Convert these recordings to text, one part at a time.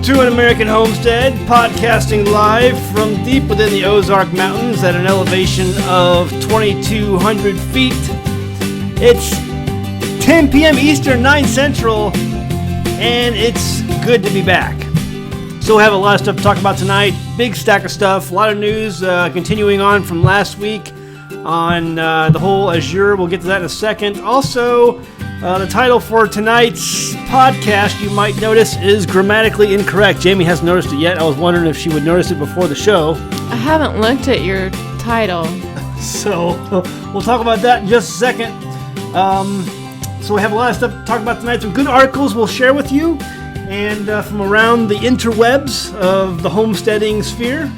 to An American Homestead, podcasting live from deep within the Ozark Mountains at an elevation of 2,200 feet. It's 10 p.m. Eastern, 9 Central, and it's good to be back. So we have a lot of stuff to talk about tonight. Big stack of stuff, a lot of news continuing on from last week on the whole Azure. We'll get to that in a second. Also, the title for tonight's podcast, you might notice, is Grammatically Incorrect. Jamie hasn't noticed it yet. I was wondering if she would notice it before the show. I haven't looked at your title. So we'll talk about that in just a second. So we have a lot of stuff to talk about tonight. Some good articles we'll share with you, and from around the interwebs of the homesteading sphere.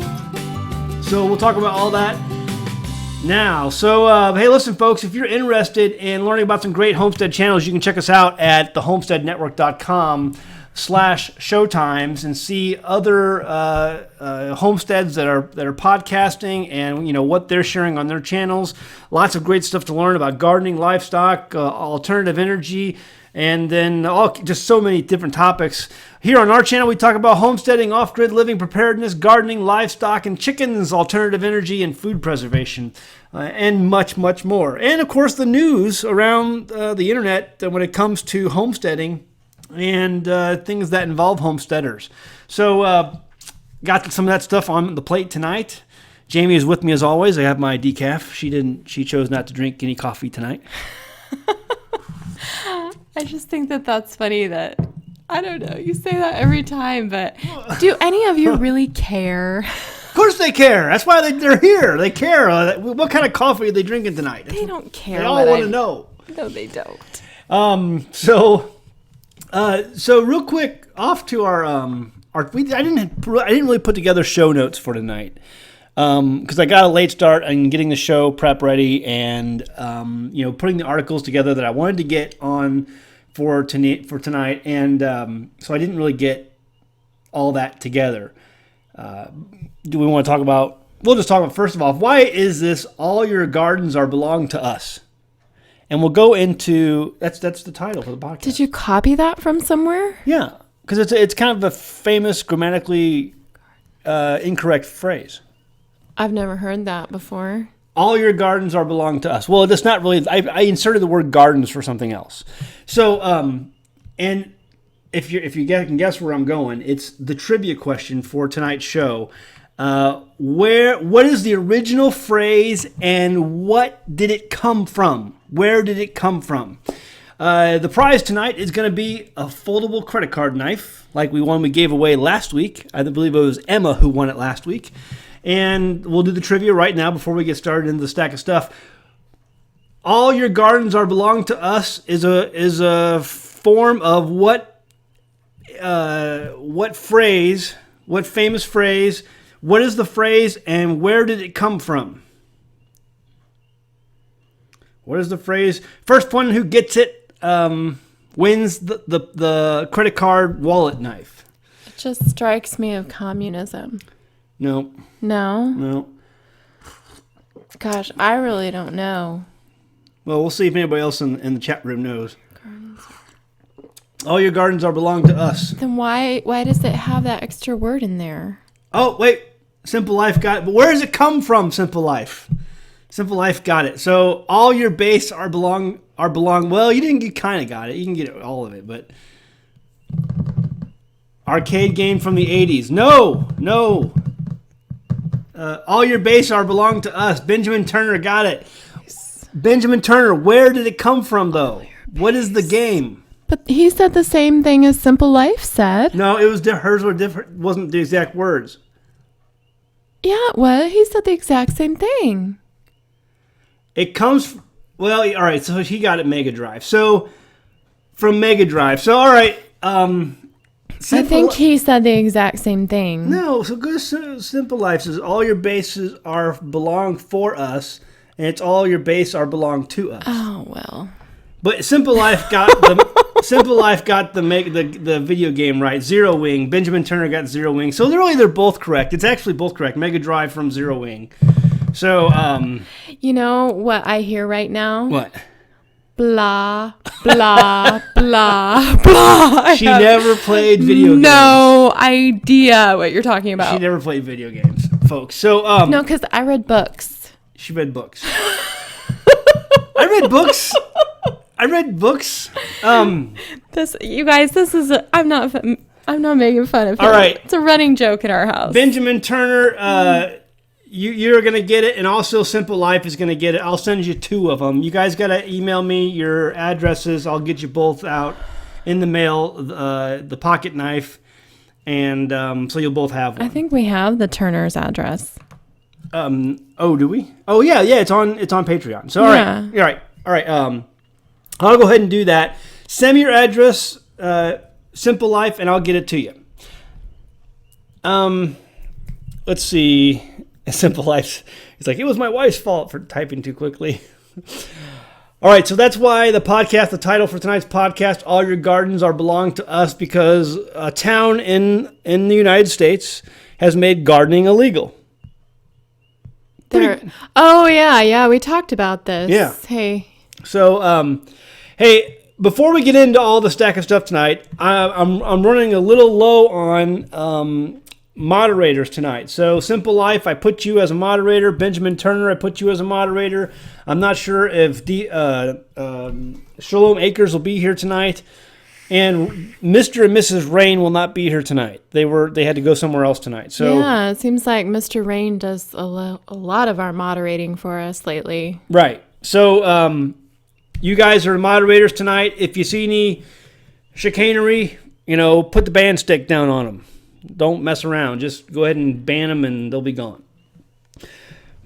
So we'll talk about all that now. So, hey, listen, folks, if you're interested in learning about some great homestead channels, you can check us out at thehomesteadnetwork.com/showtimes and see other homesteads that are podcasting and, you know, what they're sharing on their channels. Lots of great stuff to learn about gardening, livestock, alternative energy, and then just so many different topics. Here on our channel, we talk about homesteading, off-grid living, preparedness, gardening, livestock, and chickens, alternative energy, and food preservation, and much, much more. And, of course, the news around the internet when it comes to homesteading and things that involve homesteaders. So, got some of that stuff on the plate tonight. Jamie is with me as always. I have my decaf. She chose not to drink any coffee tonight. I just think that that's funny that, I don't know, you say that every time, but do any of you really care? Of course they care. That's why they're here. They care. What kind of coffee are they drinking tonight? They don't care. They all want to know. No, they don't. So real quick, off to our I didn't really put together show notes for tonight. Because I got a late start on getting the show prep ready and, putting the articles together that I wanted to get on for tonight. And so I didn't really get all that together. Do we want to talk about, we'll just talk about, first of all, why is this all your gardens are belong to us? And we'll go into, that's the title for the podcast. Did you copy that from somewhere? Yeah, because it's kind of a famous grammatically incorrect phrase. I've never heard that before. All your gardens are belong to us. Well, it's not really. I inserted the word gardens for something else. So, and if you can guess where I'm going, it's the trivia question for tonight's show. What is the original phrase and what did it come from? Where did it come from? The prize tonight is going to be a foldable credit card knife, like we gave away last week. I believe it was Emma who won it last week. And we'll do the trivia right now before we get started into the stack of stuff. All your gardens are belong to us is a form of what phrase, what famous phrase, what is the phrase, and where did it come from? What is the phrase? First one who gets it wins the credit card wallet knife. It just strikes me of communism. No. No? Gosh, I really don't know. Well, we'll see if anybody else in the chat room knows. All your gardens are belong to us. Then why does it have that extra word in there? Oh, wait. Simple Life got it. But where does it come from, Simple Life? Simple Life got it. So all your base are belong. Well, you kind of got it. You can get all of it, but arcade game from the 80s. No. All your base are belong to us. Benjamin Turner got it. Benjamin Turner, where did it come from, though? What is the game? But he said the same thing as Simple Life said. No, it was hers were different. Wasn't the exact words. Yeah, it was. He said the exact same thing. It comes. Well, all right. So he got it Mega Drive. So from Mega Drive. So all right. I think he said the exact same thing. No, so good. Simple Life says all your bases are belong for us, and it's all your base are belong to us. Oh well. But Simple Life got the video game right. Zero Wing. Benjamin Turner got Zero Wing. So they're both correct. It's actually both correct. Mega Drive from Zero Wing. So you know what I hear right now? What? blah, blah, blah, blah. She never played video games. No idea what you're talking about. She never played video games, folks. So, no, because I read books. She read books. I read books. You guys, this is. I'm not making fun of him. All right. It's a running joke in our house. Benjamin Turner, you're going to get it, and also Simple Life is going to get it. I'll send you 2 of them. You guys got to email me your addresses. I'll get you both out in the mail, the pocket knife, and so you'll both have one. I think we have the Turner's address. Oh, do we? Oh, yeah, it's on Patreon. So, all right. I'll go ahead and do that. Send me your address, Simple Life, and I'll get it to you. Let's see. Simple Life. It's like, it was my wife's fault for typing too quickly. All right, so that's why the title for tonight's podcast, All Your Gardens Are Belong to Us, because a town in the United States has made gardening illegal. Oh, yeah, we talked about this. Yeah. Hey. So, hey, before we get into all the stack of stuff tonight, I'm running a little low on moderators tonight. So, Simple Life, I put you as a moderator. Benjamin Turner, I put you as a moderator. I'm not sure if Shalom Acres will be here tonight. And Mr. and Mrs. Rain will not be here tonight. They had to go somewhere else tonight. So yeah, it seems like Mr. Rain does a lot of our moderating for us lately. Right. So you guys are moderators tonight. If you see any chicanery, put the ban stick down on them. Don't mess around. Just go ahead and ban them, and they'll be gone.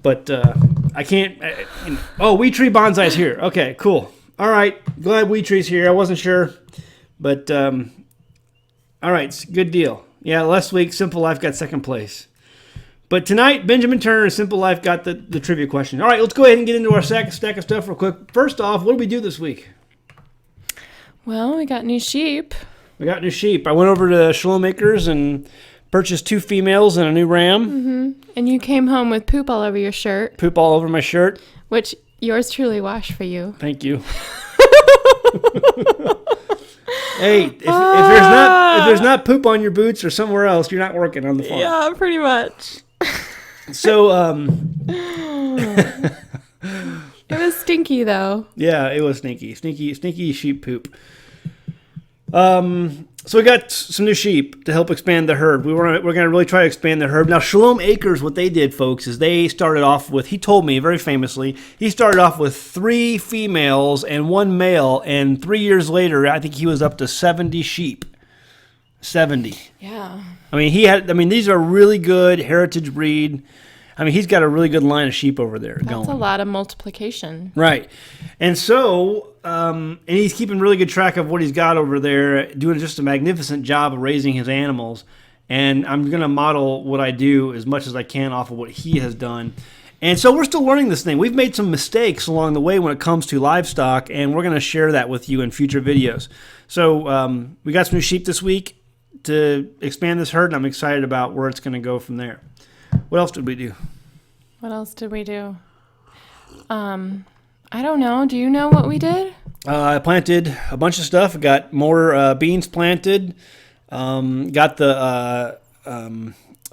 But I can't. Wheat Tree Bonsai's here. Okay, cool. All right, glad Wheat Tree's here. I wasn't sure. But, all right, good deal. Yeah, last week, Simple Life got second place. But tonight, Benjamin Turner and Simple Life got the trivia question. All right, let's go ahead and get into our stack of stuff real quick. First off, what did we do this week? Well, we got new sheep. I went over to Shalom Acres and purchased 2 females and a new ram. Mm-hmm. And you came home with poop all over your shirt. Poop all over my shirt. Which yours truly washed for you. Thank you. Hey, if there's not poop on your boots or somewhere else, you're not working on the farm. Yeah, pretty much. So, it was stinky though. Yeah, it was stinky sheep poop. So we got some new sheep to help expand the herd. We're going to really try to expand the herd. Now, Shalom Acres, what they did, folks, is they started off with, he told me very famously, he started off with 3 females and 1 male, and 3 years later, I think he was up to 70 sheep. 70. Yeah. These are really good heritage breed. He's got a really good line of sheep over there. That's a lot of multiplication. Right. And so, and he's keeping really good track of what he's got over there, doing just a magnificent job of raising his animals. And I'm going to model what I do as much as I can off of what he has done. And so we're still learning this thing. We've made some mistakes along the way when it comes to livestock, and we're going to share that with you in future videos. So we got some new sheep this week to expand this herd, and I'm excited about where it's going to go from there. What else did we do? I don't know. Do you know what we did? I planted a bunch of stuff. Got more beans planted. Got the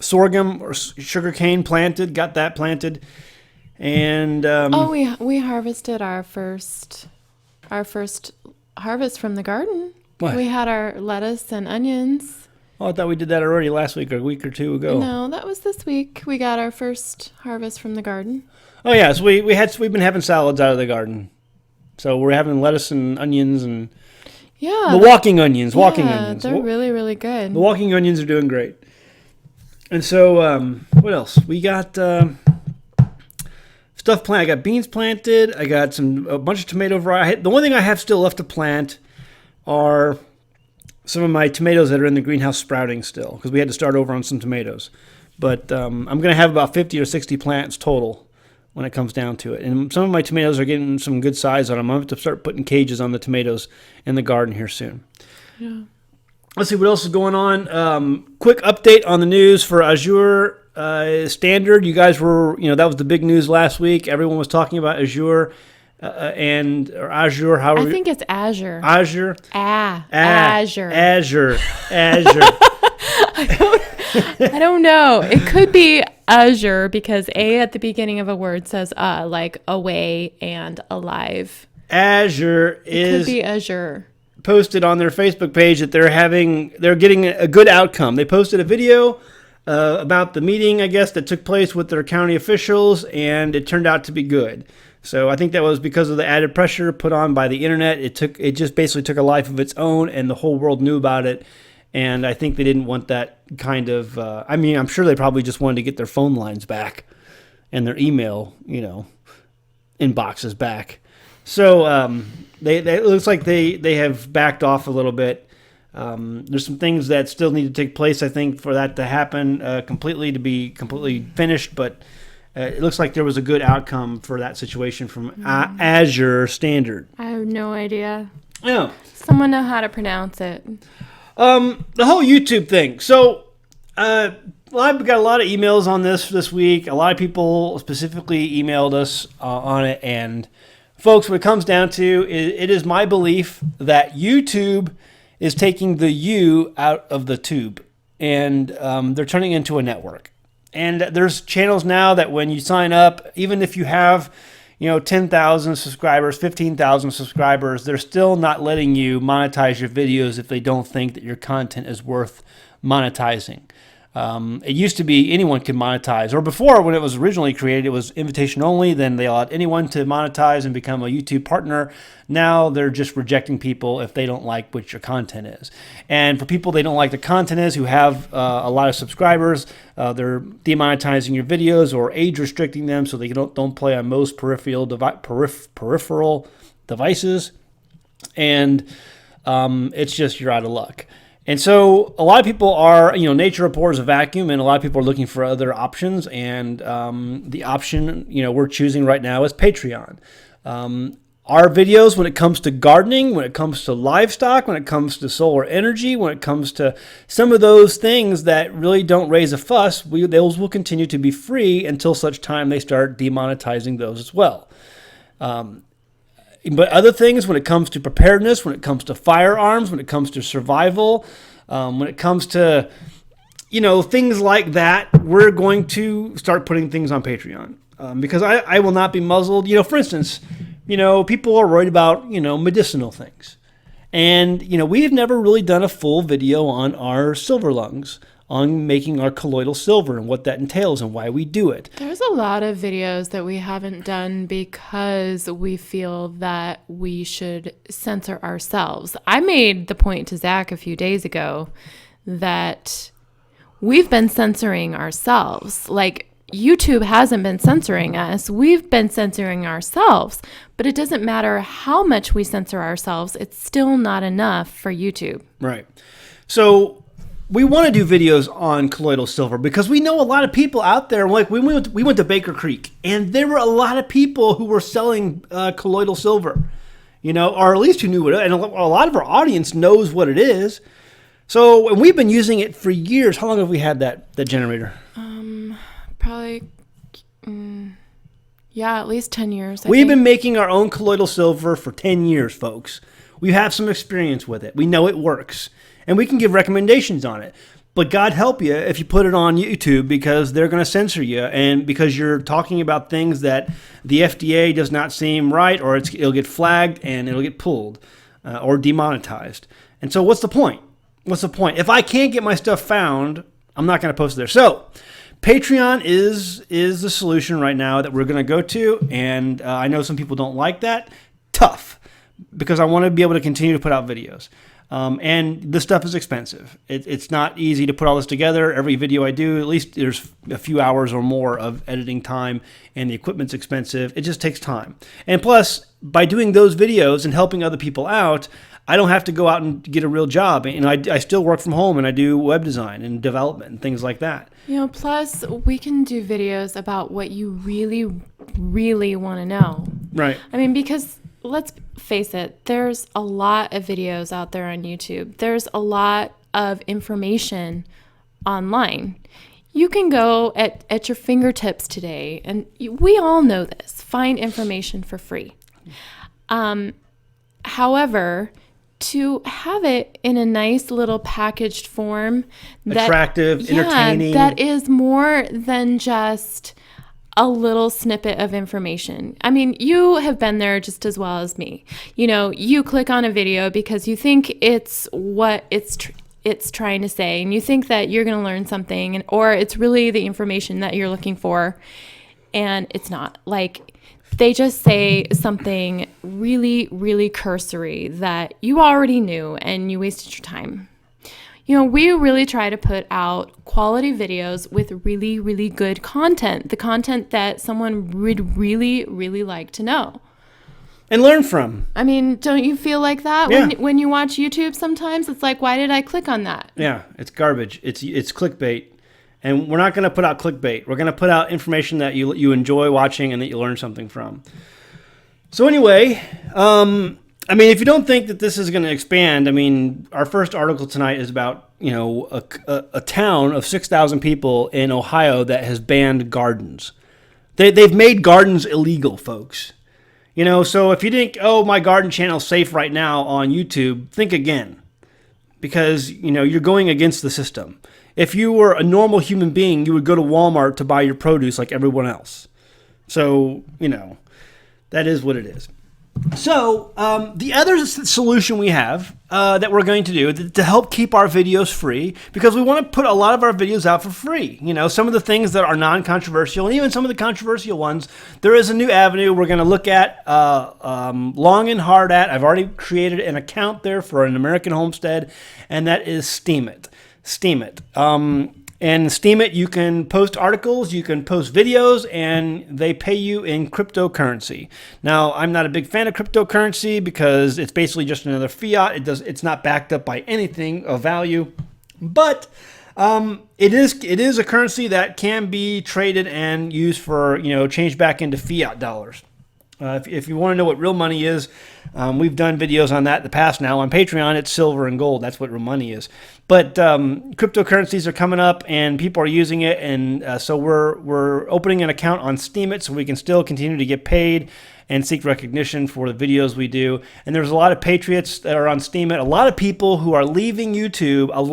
sorghum or sugarcane planted. Got that planted. And we harvested our first harvest from the garden. What? We had our lettuce and onions. Oh, I thought we did that already last week or a week or 2 ago. No, that was this week. We got our first harvest from the garden. Oh yeah, so we've been having salads out of the garden. So we're having lettuce and onions and the walking onions. They're really, really good. The walking onions are doing great. And so what else? We got stuff planted. I got beans planted. I got a bunch of tomato variety. The one thing I have still left to plant are some of my tomatoes that are in the greenhouse sprouting still, because we had to start over on some tomatoes. But I'm going to have about 50 or 60 plants total when it comes down to it. And some of my tomatoes are getting some good size on them. I'm going to have to start putting cages on the tomatoes in the garden here soon. Yeah. Let's see what else is going on. Quick update on the news for Azure Standard. You guys were, that was the big news last week. Everyone was talking about Azure and or Azure. How I think it's Azure. Azure. Azure. Azure. I don't know. It could be Azure because A at the beginning of a word says like away and alive. Azure Could be Azure. Posted on their Facebook page that they're getting a good outcome. They posted a video about the meeting, I guess, that took place with their county officials, and it turned out to be good. So I think that was because of the added pressure put on by the internet. It just basically took a life of its own, and the whole world knew about it. And I think they didn't want that kind of. I'm sure they probably just wanted to get their phone lines back and their email, inboxes back. So it looks like they have backed off a little bit. There's some things that still need to take place, I think, for that to happen to be completely finished. But it looks like there was a good outcome for that situation from Azure Standard. I have no idea. Yeah. Someone know how to pronounce it. The whole YouTube thing. So I've got a lot of emails on this week. A lot of people specifically emailed us on it. And folks, what it comes down to is it is my belief that YouTube is taking the U out of the tube. And they're turning into a network. And there's channels now that when you sign up, even if you have 10,000 subscribers, 15,000 subscribers, they're still not letting you monetize your videos if they don't think that your content is worth monetizing. It used to be anyone could monetize, or before when it was originally created, it was invitation only. Then they allowed anyone to monetize and become a YouTube partner. Now they're just rejecting people if they don't like what your content is. And for people they don't like the content is, who have a lot of subscribers, they're demonetizing your videos or age restricting them so they don't play on most peripheral devices. And it's just you're out of luck. And so a lot of people are, nature abhors a vacuum, and a lot of people are looking for other options. And the option, we're choosing right now is Patreon. Our videos, when it comes to gardening, when it comes to livestock, when it comes to solar energy, when it comes to some of those things that really don't raise a fuss, those will continue to be free until such time they start demonetizing those as well. But other things, when it comes to preparedness, when it comes to firearms, when it comes to survival, when it comes to, things like that, we're going to start putting things on Patreon because I will not be muzzled. For instance, people are worried about, medicinal things. And, we've never really done a full video on our silver lungs, on making our colloidal silver and what that entails and why we do it. There's a lot of videos that we haven't done because we feel that we should censor ourselves. I made the point to Zach a few days ago that we've been censoring ourselves. Like, YouTube hasn't been censoring us. We've been censoring ourselves. But it doesn't matter how much we censor ourselves. It's still not enough for YouTube. Right. So we want to do videos on colloidal silver because we know a lot of people out there. Like we went to Baker Creek, and there were a lot of people who were selling colloidal silver, or at least who knew what it is. And a lot of our audience knows what it is. So, and we've been using it for years. How long have we had that generator? Probably, at least 10 years. We've been making our own colloidal silver for 10 years, folks. We have some experience with it. We know it works. And we can give recommendations on it. But God help you if you put it on YouTube because they're going to censor you and because you're talking about things that the FDA does not seem right, or it'll get flagged and it'll get pulled or demonetized. And so what's the point? What's the point? If I can't get my stuff found, I'm not going to post it there. So Patreon is the solution right now that we're going to go to. And I know some people don't like that. Tough. Because I want to be able to continue to put out videos. And this stuff is expensive. It's not easy to put all this together. Every video I do, at least there's a few hours or more of editing time, and the equipment's expensive. It just takes time. And plus, by doing those videos and helping other people out, I don't have to go out and get a real job. And I still work from home, and I do web design and development and things like that. Plus we can do videos about what you really, really want to know. Right. Because let's face it, there's a lot of videos out there on YouTube. There's a lot of information online. You can go at your fingertips today, and we all know this. Find information for free. However, to have it in a nice little packaged form, attractive, entertaining, that is more than just a little snippet of information. I mean, you have been there just as well as me. You click on a video because you think it's what it's trying to say, and you think that you're going to learn something, or it's really the information that you're looking for, and it's not. Like, they just say something really, really cursory that you already knew, and you wasted your time. We really try to put out quality videos with really, really good content, the content that someone would really, really like to know. And learn from. I mean, don't you feel like that? Yeah. When you watch YouTube sometimes? It's like, why did I click on that? Yeah, it's garbage. It's clickbait. And we're not going to put out clickbait. We're going to put out information that you enjoy watching and that you learn something from. So anyway, if you don't think that this is going to expand, our first article tonight is about, a town of 6,000 people in Ohio that has banned gardens. They've made gardens illegal, folks. So if you think, my garden channel's safe right now on YouTube, think again. Because, you're going against the system. If you were a normal human being, you would go to Walmart to buy your produce like everyone else. So, that is what it is. So, the other solution we have that we're going to do to help keep our videos free, because we want to put a lot of our videos out for free. Some of the things that are non-controversial, and even some of the controversial ones, there is a new avenue we're going to look at long and hard at. I've already created an account there for an American Homestead, and that is Steemit. And Steemit, you can post articles, you can post videos, and they pay you in cryptocurrency. Now, I'm not a big fan of cryptocurrency because it's basically just another fiat. It's not backed up by anything of value, but it is a currency that can be traded and used for change back into fiat dollars. If you want to know what real money is, we've done videos on that in the past now. On Patreon, it's silver and gold. That's what real money is. But cryptocurrencies are coming up, and people are using it, and so we're opening an account on Steemit so we can still continue to get paid and seek recognition for the videos we do. And there's a lot of patriots that are on Steemit. A lot of people who are leaving YouTube, are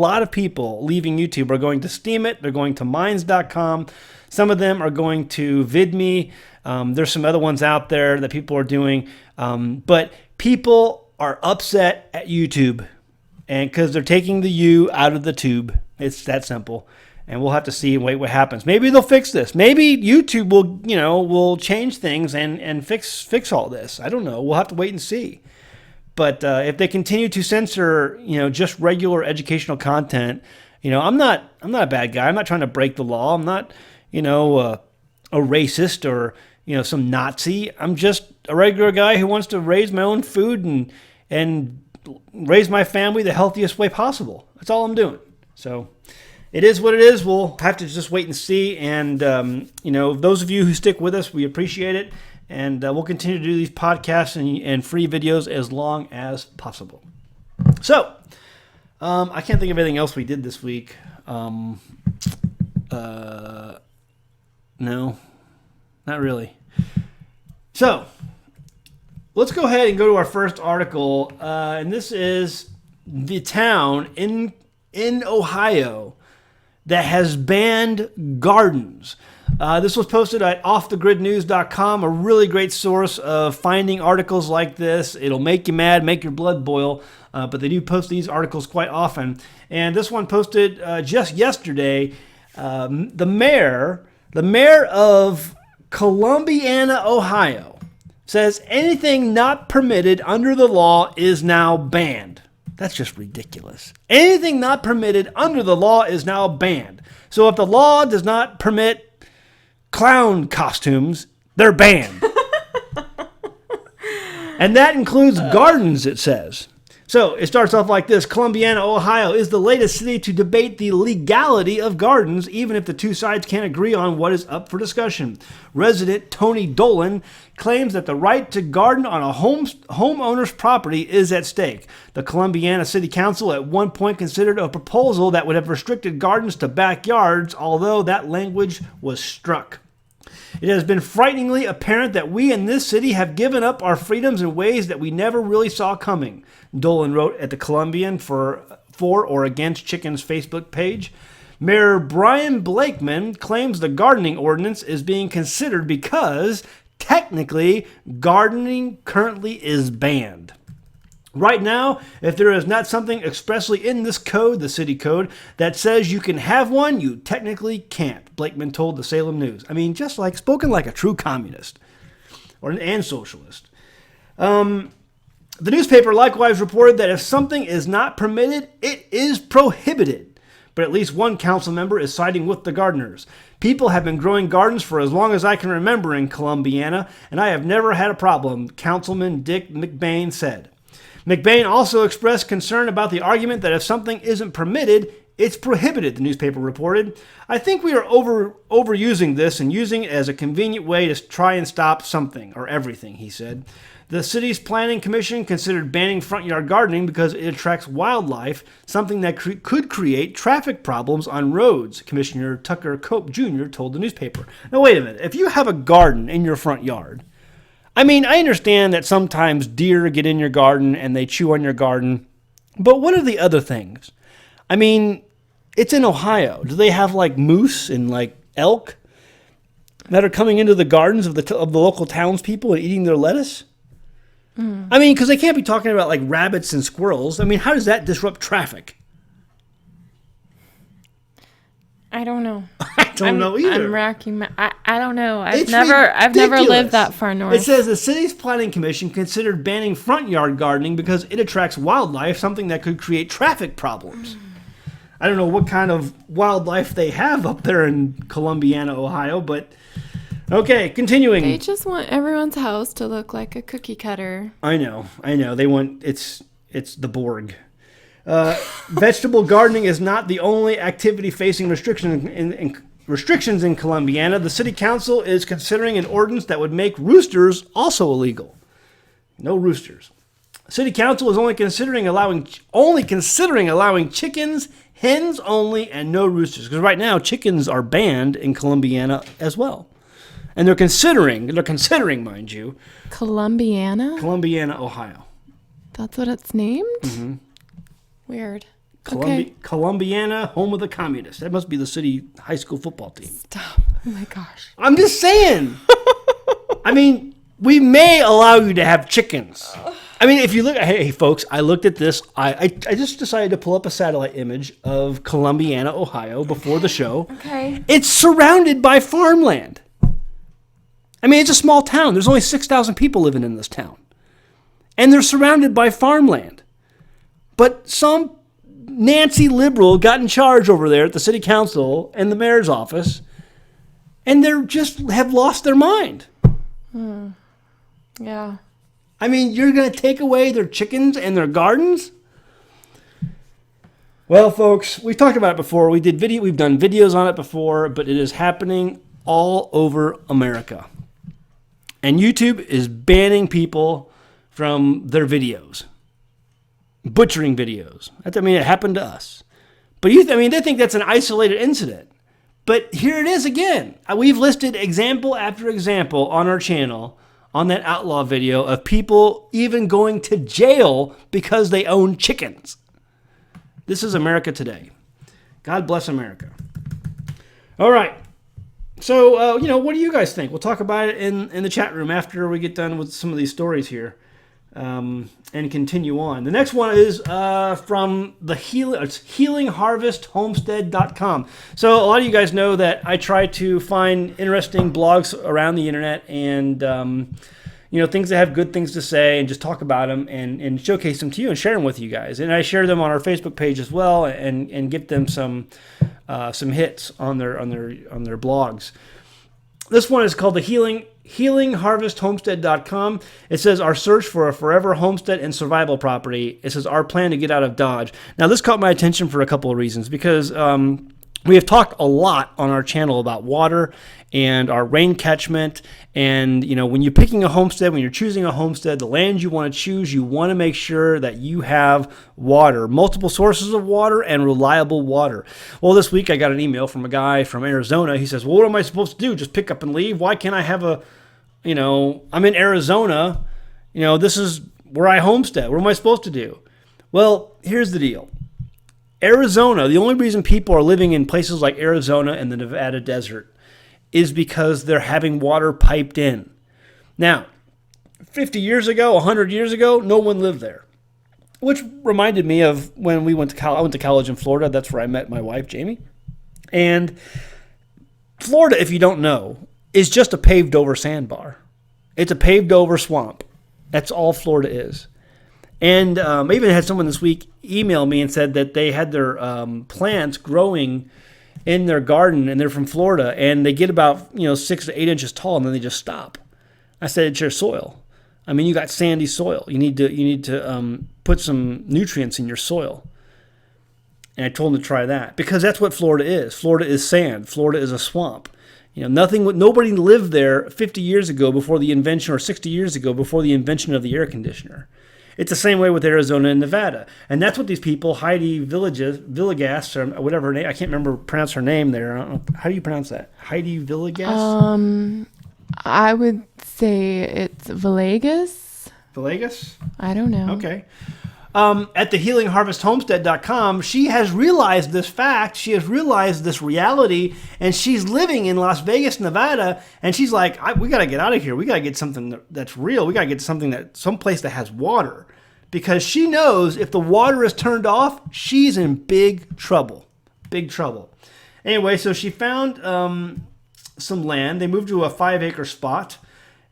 going to Steemit. They're going to Minds.com. Some of them are going to VidMe. There's some other ones out there that people are doing. But people are upset at YouTube, and because they're taking the U out of the tube. It's that simple. And we'll have to see and wait what happens. Maybe they'll fix this. Maybe YouTube will change things and fix all this. I don't know. We'll have to wait and see. But if they continue to censor, just regular educational content, I'm not a bad guy. I'm not trying to break the law. I'm not, a racist or some Nazi. I'm just a regular guy who wants to raise my own food and raise my family the healthiest way possible. That's all I'm doing. So it is what it is. We'll have to just wait and see. And, those of you who stick with us, we appreciate it. And we'll continue to do these podcasts and free videos as long as possible. So I can't think of anything else we did this week. No, not really. So let's go ahead and go to our first article. And this is the town in Ohio that has banned gardens. This was posted at offthegridnews.com, a really great source of finding articles like this. It'll make you mad, make your blood boil, but they do post these articles quite often. And this one posted just yesterday. The mayor of Columbiana, Ohio, says anything not permitted under the law is now banned. That's just ridiculous. Anything not permitted under the law is now banned. So if the law does not permit clown costumes, they're banned. And that includes gardens, it says. So it starts off like this. Columbiana, Ohio is the latest city to debate the legality of gardens, even if the two sides can't agree on what is up for discussion. Resident Tony Dolan claims that the right to garden on a homeowner's property is at stake. The Columbiana City Council at one point considered a proposal that would have restricted gardens to backyards, although that language was struck. It has been frighteningly apparent that we in this city have given up our freedoms in ways that we never really saw coming, Dolan wrote at the Columbian for or against Chicken's Facebook page. Mayor Brian Blakeman claims the gardening ordinance is being considered because, technically, gardening currently is banned. Right now, if there is not something expressly in this code, the city code, that says you can have one, you technically can't, Blakeman told the Salem News. I mean, just like spoken like a true communist and socialist. The newspaper likewise reported that if something is not permitted, it is prohibited. But at least one council member is siding with the gardeners. People have been growing gardens for as long as I can remember in Columbiana, and I have never had a problem, Councilman Dick McBain said. McBain also expressed concern about the argument that if something isn't permitted, it's prohibited, the newspaper reported. I think we are overusing this and using it as a convenient way to try and stop something, or everything, he said. The city's planning commission considered banning front yard gardening because it attracts wildlife, something that could create traffic problems on roads, Commissioner Tucker Cope Jr. told the newspaper. Now, wait a minute. If you have a garden in your front yard, I mean, I understand that sometimes deer get in your garden and they chew on your garden, but what are the other things? I mean, it's in Ohio. Do they have like moose and like elk that are coming into the gardens of the local townspeople and eating their lettuce? I mean, because they can't be talking about like rabbits and squirrels. I mean, how does that disrupt traffic? I don't know. I don't know either. I'm racking my. I don't know. I've never lived that far north. It says the city's planning commission considered banning front yard gardening because it attracts wildlife, something that could create traffic problems. I don't know what kind of wildlife they have up there in Columbiana, Ohio, but okay, continuing. They just want everyone's house to look like a cookie cutter. I know. They want it's the Borg. Vegetable gardening is not the only activity facing restrictions in Columbiana. The city council is considering an ordinance that would make roosters also illegal. No roosters. City council is only considering allowing chickens, hens only, and no roosters. Because right now chickens are banned in Columbiana as well, and they're considering, mind you, Columbiana, Ohio. That's what it's named. Mm-hmm. Weird. Columbiana, home of the communists. That must be the city high school football team. Stop. Oh my gosh. I'm just saying. I mean, we may allow you to have chickens. I mean, if you look, hey folks, I looked at this. I just decided to pull up a satellite image of Columbiana, Ohio before the show. Okay. It's surrounded by farmland. I mean, it's a small town. There's only 6,000 people living in this town. And they're surrounded by farmland. But some Nancy liberal got in charge over there at the city council and the mayor's office, and they're just have lost their mind. Yeah. I mean, you're going to take away their chickens and their gardens? Well, folks, we've talked about it before. We've done videos on it before, but it is happening all over America. And YouTube is banning people from their videos. Butchering videos. I mean, it happened to us. But they think that's an isolated incident. But here it is again. We've listed example after example on our channel on that outlaw video of people even going to jail because they own chickens. This is America today. God bless America. All right. So, what do you guys think? We'll talk about it in the chat room after we get done with some of these stories here. And continue on. The next one is from the healingharvesthomestead.com. So a lot of you guys know that I try to find interesting blogs around the internet and things that have good things to say and just talk about them and showcase them to you and share them with you guys. And I share them on our Facebook page as well and give them some hits on their blogs. This one is called the healingharvesthomestead.com. It says our search for a forever homestead and survival property. It says our plan to get out of Dodge. Now this caught my attention for a couple of reasons because We have talked a lot on our channel about water and our rain catchment. And, when you're picking a homestead, when you're choosing a homestead, the land you want to choose, you want to make sure that you have water, multiple sources of water and reliable water. Well, this week I got an email from a guy from Arizona. He says, well, what am I supposed to do? Just pick up and leave? Why can't I have I'm in Arizona. This is where I homestead. What am I supposed to do? Well, here's the deal. Arizona, the only reason people are living in places like Arizona and the Nevada desert is because they're having water piped in. Now, 50 years ago, 100 years ago, no one lived there. Which reminded me of when we went to college. I went to college in Florida. That's where I met my wife, Jamie. And Florida, if you don't know, is just a paved over sandbar. It's a paved over swamp. That's all Florida is. And I even had someone this week email me and said that they had their plants growing in their garden, and they're from Florida, and they get about 6 to 8 inches tall, and then they just stop. I said, it's your soil. I mean, you got sandy soil. You need to put some nutrients in your soil. And I told them to try that, because that's what Florida is. Florida is sand. Florida is a swamp. Nobody lived there 50 years ago before the invention, or 60 years ago before the invention of the air conditioner. It's the same way with Arizona and Nevada. And that's what these people, Heidi Villegas, or whatever her name, I can't remember, pronounce her name there. I don't know. How do you pronounce that? Heidi Villegas? I would say it's Villegas. Villegas? I don't know. Okay. At the healingharvesthomestead.com, she has realized this fact. She has realized this reality, and she's living in Las Vegas, Nevada. And she's like, we got to get out of here. We got to get something that's real. We got to get someplace that has water, because she knows if the water is turned off, she's in big trouble. Big trouble. Anyway, so she found some land. They moved to a 5-acre spot.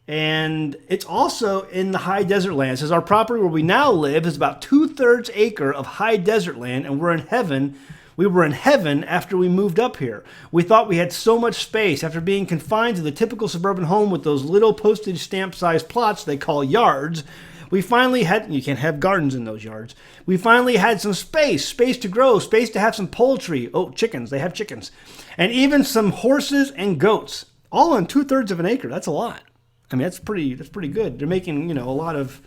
And it's also in the high desert land. It says our property where we now live is about 2/3 acre of high desert land, and we're in heaven. We were in heaven after we moved up here. We thought we had so much space after being confined to the typical suburban home with those little postage stamp sized plots they call yards. We finally had, you can't have gardens in those yards. We finally had some space to grow, space to have some poultry. Oh, chickens, they have chickens. And even some horses and goats, all on 2/3 of an acre. That's a lot. I mean, that's pretty good. They're making, a lot of,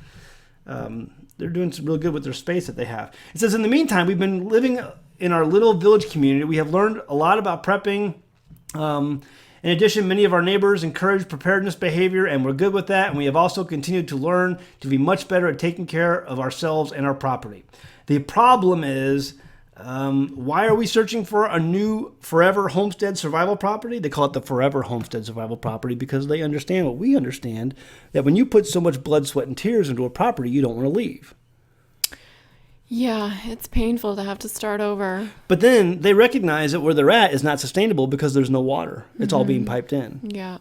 they're doing some real good with their space that they have. It says, in the meantime, we've been living in our little village community. We have learned a lot about prepping. In addition, many of our neighbors encourage preparedness behavior, and we're good with that. And we have also continued to learn to be much better at taking care of ourselves and our property. The problem is, why are we searching for a new forever homestead survival property? They call it the forever homestead survival property because they understand what we understand, that when you put so much blood, sweat, and tears into a property, you don't want to leave. Yeah, it's painful to have to start over. But then they recognize that where they're at is not sustainable because there's no water. It's all being piped in. Yeah.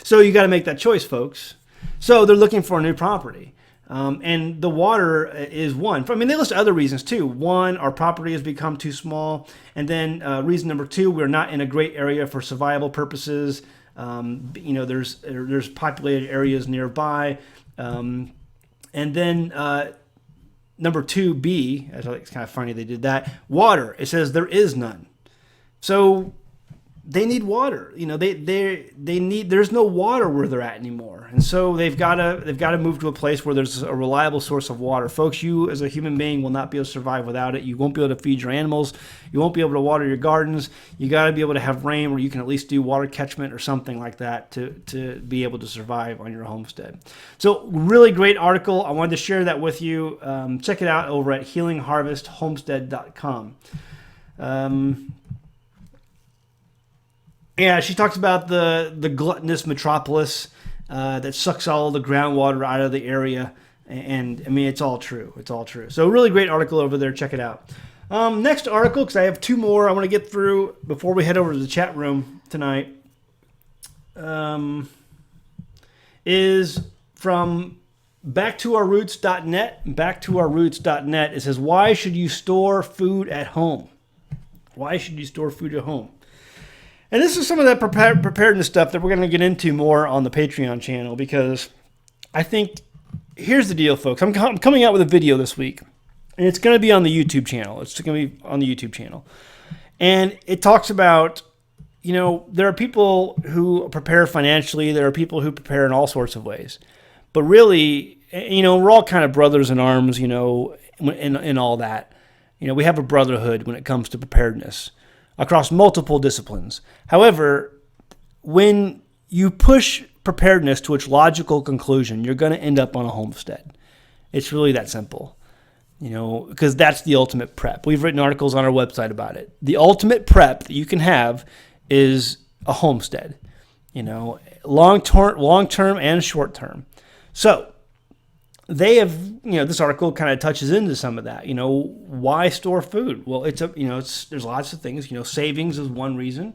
So you got to make that choice, folks. So they're looking for a new property. And the water is one. I mean, they list other reasons too. One, our property has become too small. And then reason number 2, we're not in a great area for survival purposes. There's populated areas nearby. And then number 2B, I thought it's kind of funny they did that. Water. It says there is none. So they need water. They need. There's no water where they're at anymore, and so they've got to move to a place where there's a reliable source of water. Folks, you as a human being will not be able to survive without it. You won't be able to feed your animals. You won't be able to water your gardens. You got to be able to have rain where you can at least do water catchment or something like that to be able to survive on your homestead. So really great article. I wanted to share that with you. Check it out over at healingharvesthomestead.com. Yeah, she talks about the gluttonous metropolis that sucks all the groundwater out of the area. And, I mean, it's all true. It's all true. So, really great article over there. Check it out. Next article, because I have 2 more I want to get through before we head over to the chat room tonight, is from backtoourroots.net. Backtoourroots.net. It says, why should you store food at home? Why should you store food at home? And this is some of that preparedness stuff that we're going to get into more on the Patreon channel, because I think, here's the deal, folks. I'm coming out with a video this week, and it's going to be on the YouTube channel. It's going to be on the YouTube channel. And it talks about, there are people who prepare financially. There are people who prepare in all sorts of ways. But really, we're all kind of brothers in arms, in all that. We have a brotherhood when it comes to preparedness across multiple disciplines. However, when you push preparedness to its logical conclusion, you're going to end up on a homestead. It's really that simple, because that's the ultimate prep. We've written articles on our website about it. The ultimate prep that you can have is a homestead, long-term and short-term. So they have, this article kind of touches into some of that. Why store food? Well, there's lots of things. Savings is one reason.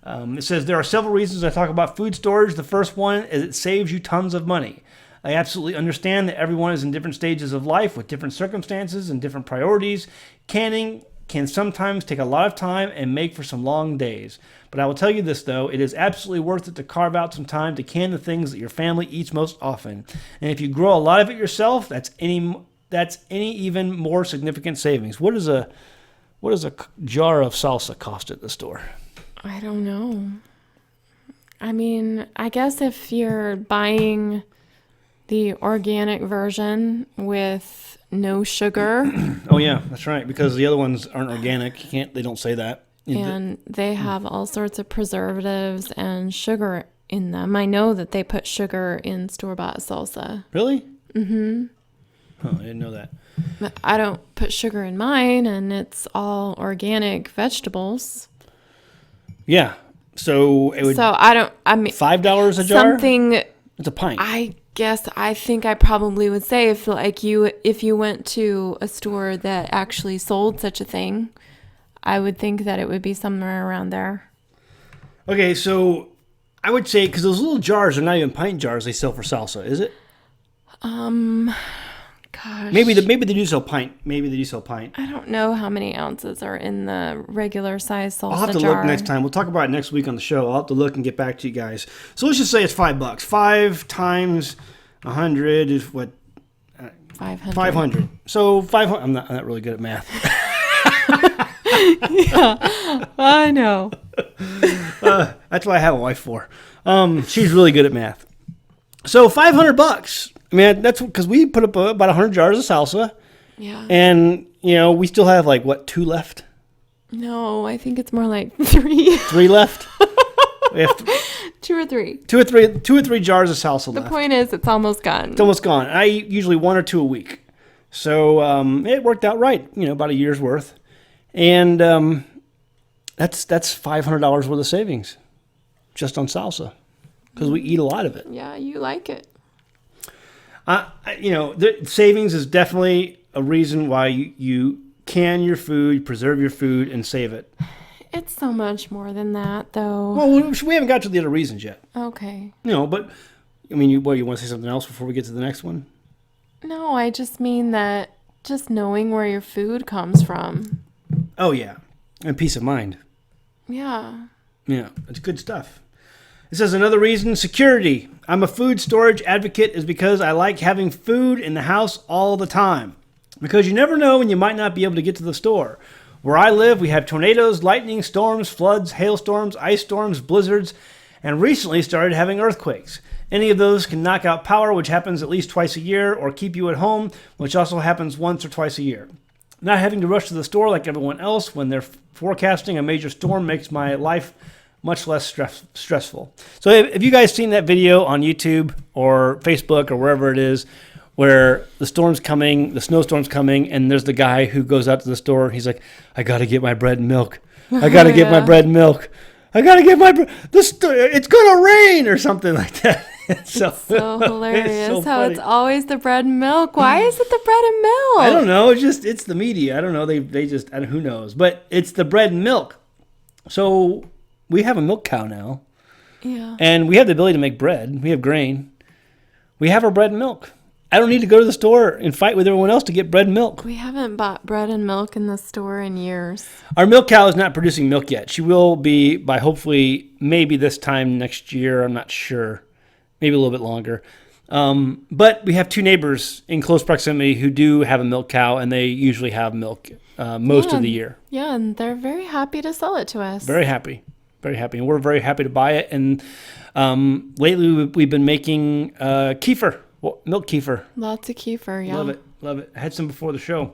It says there are several reasons I talk about food storage. The first one is it saves you tons of money. I absolutely understand that everyone is in different stages of life with different circumstances and different priorities. Canning can sometimes take a lot of time and make for some long days. But I will tell you this, though, it is absolutely worth it to carve out some time to can the things that your family eats most often. And if you grow a lot of it yourself, that's any even more significant savings. What does a jar of salsa cost at the store? I don't know. I mean, I guess if you're buying the organic version with no sugar. Oh yeah, that's right. Because the other ones aren't organic. They don't say that. And they have all sorts of preservatives and sugar in them. I know that they put sugar in store-bought salsa. Really? Mm-hmm. Oh, I didn't know that. But I don't put sugar in mine, and it's all organic vegetables. Yeah. So it would. So I mean, $5 a jar. Something. It's a pint. I think I probably would say if you went to a store that actually sold such a thing, I would think that it would be somewhere around there. Okay, so I would say, because those little jars are not even pint jars they sell for salsa, is it? Gosh. Maybe they do sell pint. I don't know how many ounces are in the regular size salsa jar. I'll have to look next time. We'll talk about it next week on the show. I'll have to look and get back to you guys. So let's just say it's $5. 5 times 100 is what? 500. 500. So 500. I'm not really good at math. Yeah, I know. That's what I have a wife for. She's really good at math. So $500. I mean, that's because we put up about 100 jars of salsa. Yeah. And, we still have 2 left? No, I think it's more like 3. 3 left? We have 2 or 3. 2 or 3 jars of salsa left. The point is, it's almost gone. It's almost gone. I eat usually 1 or 2 a week. So it worked out right, about a year's worth. And that's $500 worth of savings just on salsa because we eat a lot of it. Yeah, you like it. The savings is definitely a reason why you can your food, preserve your food, and save it. It's so much more than that, though. Well, we haven't got to the other reasons yet. Okay. But, I mean, you want to say something else before we get to the next one? No, I just mean that just knowing where your food comes from. Oh, yeah. And peace of mind. Yeah. Yeah, it's good stuff. It says another reason, security. I'm a food storage advocate is because I like having food in the house all the time. Because you never know when you might not be able to get to the store. Where I live, we have tornadoes, lightning, storms, floods, hailstorms, ice storms, blizzards, and recently started having earthquakes. Any of those can knock out power, which happens at least twice a year, or keep you at home, which also happens once or twice a year. Not having to rush to the store like everyone else when they're forecasting a major storm makes my life much less stressful. So have you guys seen that video on YouTube or Facebook or wherever it is where the snowstorm's coming, and there's the guy who goes out to the store and he's like, I got to get my bread and milk. I got to get my bread and milk. I got to get my bread. It's going to rain or something like that. It's so hilarious how it's always the bread and milk. Why is it the bread and milk? I don't know. It's the media. I don't know. They just, who knows? But it's the bread and milk. So we have a milk cow now. Yeah. And we have the ability to make bread. We have grain. We have our bread and milk. I don't need to go to the store and fight with everyone else to get bread and milk. We haven't bought bread and milk in the store in years. Our milk cow is not producing milk yet. She will be by hopefully maybe this time next year. I'm not sure. Maybe a little bit longer. But we have two neighbors in close proximity who do have a milk cow, and they usually have milk most of the year. Yeah, and they're very happy to sell it to us. Very happy. Very happy. And we're very happy to buy it. And lately we've been making kefir, milk kefir. Lots of kefir, yeah. Love it. Love it. I had some before the show.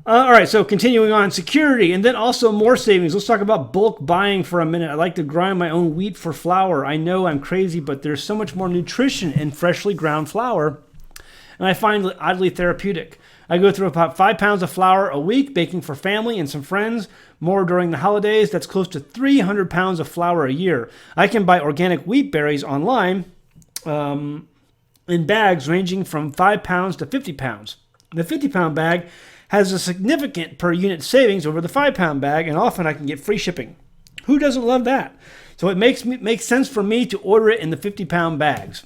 All right, so continuing on, security, and then also more savings. Let's talk about bulk buying for a minute. I like to grind my own wheat for flour. I know I'm crazy, but there's so much more nutrition in freshly ground flour, and I find it oddly therapeutic. I go through about 5 pounds of flour a week, baking for family and some friends. More during the holidays. That's close to 300 pounds of flour a year. I can buy organic wheat berries online in bags ranging from 5 pounds to 50 pounds. The 50-pound bag has a significant per unit savings over the 5-pound bag, and often I can get free shipping. Who doesn't love that? So it makes sense for me to order it in the 50-pound bags.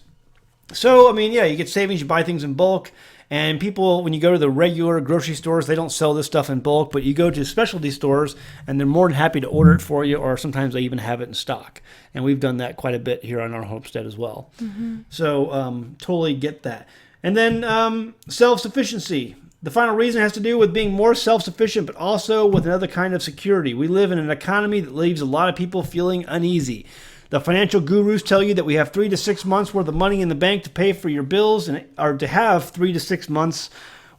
So, I mean, yeah, you get savings, you buy things in bulk, and people, when you go to the regular grocery stores, they don't sell this stuff in bulk, but you go to specialty stores, and they're more than happy to order it for you, or sometimes they even have it in stock. And we've done that quite a bit here on our homestead as well. Mm-hmm. So, totally get that. And then self-sufficiency. The final reason has to do with being more self-sufficient, but also with another kind of security. We live in an economy that leaves a lot of people feeling uneasy. The financial gurus tell you that we have 3 to 6 months worth of money in the bank to pay for your bills, or to have 3 to 6 months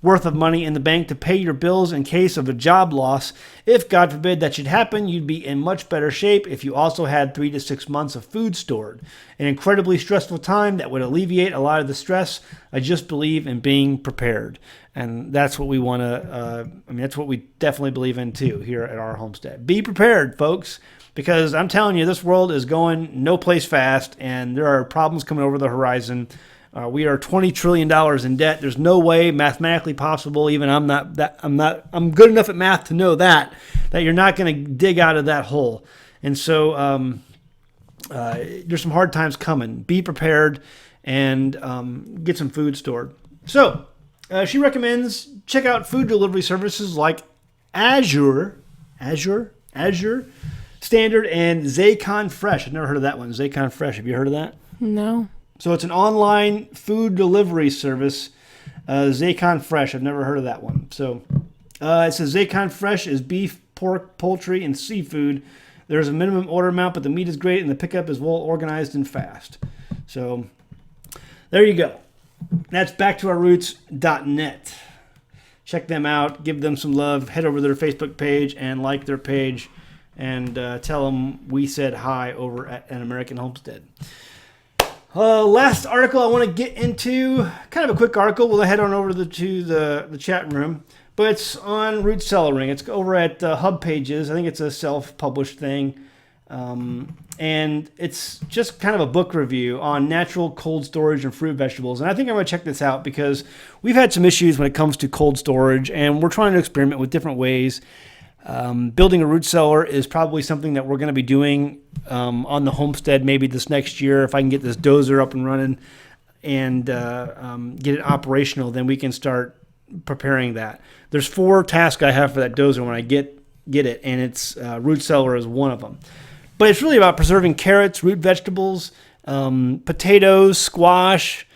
worth of money in the bank to pay your bills in case of a job loss. If, God forbid, that should happen, you'd be in much better shape if you also had 3 to 6 months of food stored. An incredibly stressful time that would alleviate a lot of the stress. I just believe in being prepared. And that's what we want to, that's what we definitely believe in too here at our homestead. Be prepared, folks, because I'm telling you, this world is going no place fast, and there are problems coming over the horizon. We are $20 trillion in debt. There's no way mathematically possible. Even I'm good enough at math to know that you're not going to dig out of that hole. And so there's some hard times coming. Be prepared and get some food stored. So she recommends check out food delivery services like Azure Standard and Zaycon Fresh. I've never heard of that one. Zaycon Fresh. Have you heard of that? No. So it's an online food delivery service, Zaycon Fresh. I've never heard of that one. So it says Zaycon Fresh is beef, pork, poultry, and seafood. There's a minimum order amount, but the meat is great, and the pickup is well organized and fast. So there you go. That's backtoourroots.net. Check them out. Give them some love. Head over to their Facebook page and like their page, and tell them we said hi over at An American Homestead. Last article I want to get into, kind of a quick article. We'll head on over to the chat room, but it's on root cellaring. It's over at Hub Pages. I think it's a self-published thing, and it's just kind of a book review on natural cold storage and fruit vegetables. And I think I'm going to check this out because we've had some issues when it comes to cold storage, and we're trying to experiment with different ways. Building a root cellar is probably something that we're going to be doing on the homestead maybe this next year. If I can get this dozer up and running and get it operational, then we can start preparing that. There's 4 tasks I have for that dozer when I get it, and it's root cellar is one of them. But it's really about preserving carrots, root vegetables, potatoes, squash,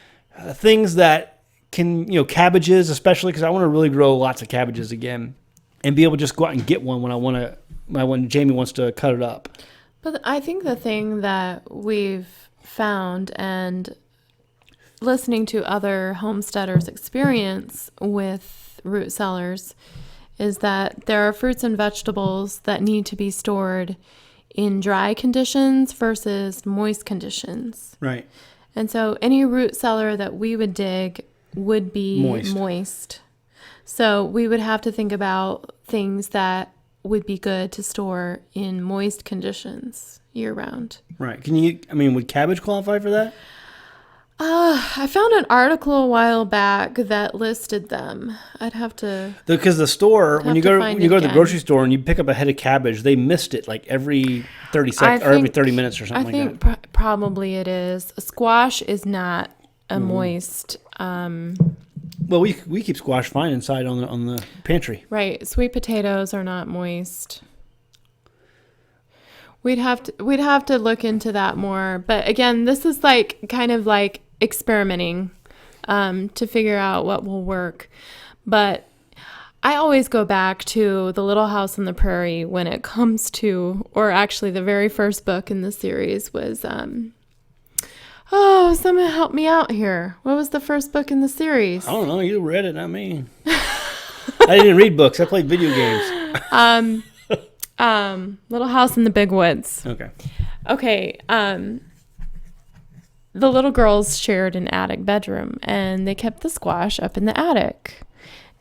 things that can, cabbages especially, because I want to really grow lots of cabbages again. And be able to just go out and get one when Jamie wants to cut it up. But I think the thing that we've found, and listening to other homesteaders' experience with root cellars, is that there are fruits and vegetables that need to be stored in dry conditions versus moist conditions. Right. And so any root cellar that we would dig would be moist. So we would have to think about things that would be good to store in moist conditions year round. Right. Would cabbage qualify for that? I found an article a while back that listed them. I'd have to. Because the store, when you go to the grocery store and you pick up a head of cabbage, they mist it like every 30 seconds or every 30 minutes or something like that. I think probably it is. Squash is not a moist. Well, we keep squash fine inside on the pantry. Right. Sweet potatoes are not moist. We'd have to look into that more. But again, this is kind of like experimenting to figure out what will work. But I always go back to The Little House on the Prairie when it comes to, or actually the very first book in the series was, someone help me out here. What was the first book in the series? I don't know. You read it, not me. I didn't read books. I played video games. Little House in the Big Woods. Okay. The little girls shared an attic bedroom, and they kept the squash up in the attic.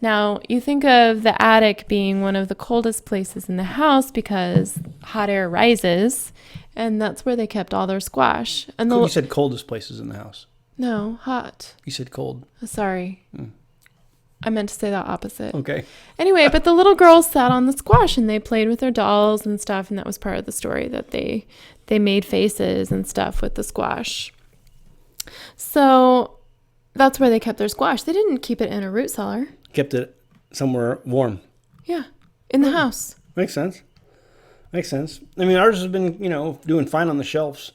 Now, you think of the attic being one of the coldest places in the house because hot air rises, and that's where they kept all their squash. And You said coldest places in the house. No, hot. You said cold. Sorry. I meant to say the opposite. Okay. Anyway, but the little girls sat on the squash, and they played with their dolls and stuff, and that was part of the story, that they made faces and stuff with the squash. So that's where they kept their squash. They didn't keep it in a root cellar. Kept it somewhere warm. Yeah, in the house. Makes sense. I mean, ours has been, doing fine on the shelves.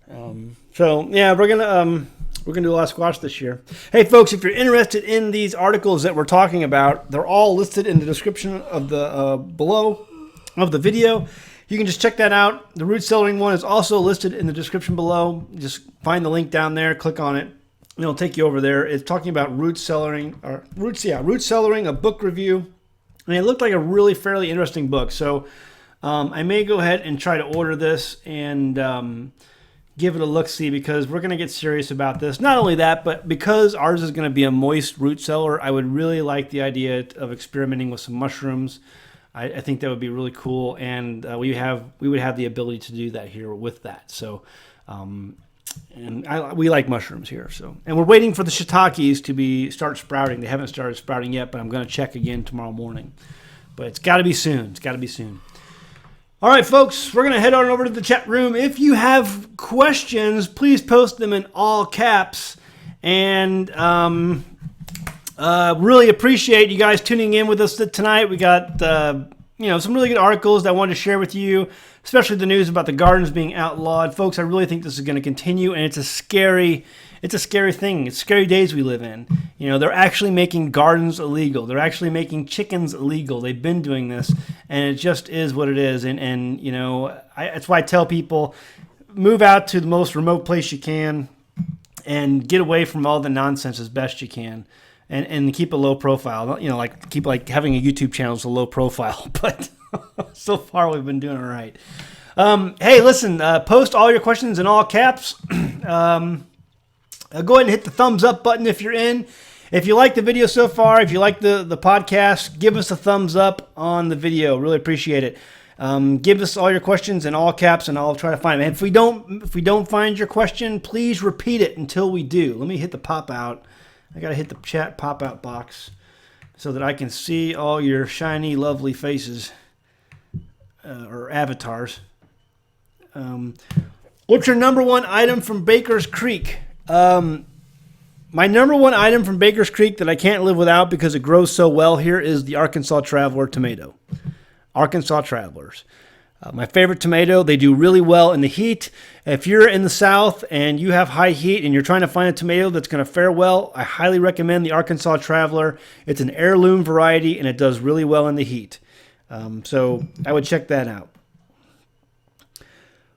So yeah, we're gonna do a lot of squash this year. Hey, folks, if you're interested in these articles that we're talking about, they're all listed in the description of the below of the video. You can just check that out. The root cellaring one is also listed in the description below. Just find the link down there, click on it. It'll take you over there. It's talking about root cellaring, a book review. And it looked like a really fairly interesting book. So I may go ahead and try to order this and give it a look-see, because we're going to get serious about this. Not only that, but because ours is going to be a moist root cellar, I would really like the idea of experimenting with some mushrooms. I think that would be really cool, and we would have the ability to do that here with that. So. We like mushrooms here, and we're waiting for the shiitakes to start sprouting. They haven't started sprouting yet, but I'm going to check again tomorrow morning. But it's got to be soon. All right, folks, we're going to head on over to the chat room. If you have questions, please post them in all caps, and really appreciate you guys tuning in with us tonight. We got some really good articles that I wanted to share with you, especially the news about the gardens being outlawed. Folks, I really think this is going to continue, and it's a scary thing. It's scary days we live in. They're actually making gardens illegal. They're actually making chickens illegal. They've been doing this, and it just is what it is. And that's why I tell people, move out to the most remote place you can and get away from all the nonsense as best you can. And keep a low profile. Keep having a YouTube channel is a low profile, but so far we've been doing all right. Hey, listen, post all your questions in all caps. Go ahead and hit the thumbs up button if you're in. If you like the video so far, if you like the podcast, give us a thumbs up on the video. Really appreciate it. Give us all your questions in all caps, and I'll try to find them. And if we don't find your question, please repeat it until we do. Let me hit the pop out. I got to hit the chat pop-out box so that I can see all your shiny, lovely faces or avatars. What's your number one item from Baker's Creek? My number one item from Baker's Creek that I can't live without because it grows so well here is the Arkansas Traveler tomato. Arkansas Travelers. My favorite tomato. They do really well in the heat. If you're in the South and you have high heat and you're trying to find a tomato that's going to fare well, I highly recommend the Arkansas Traveler. It's an heirloom variety, and it does really well in the heat. So I would check that out.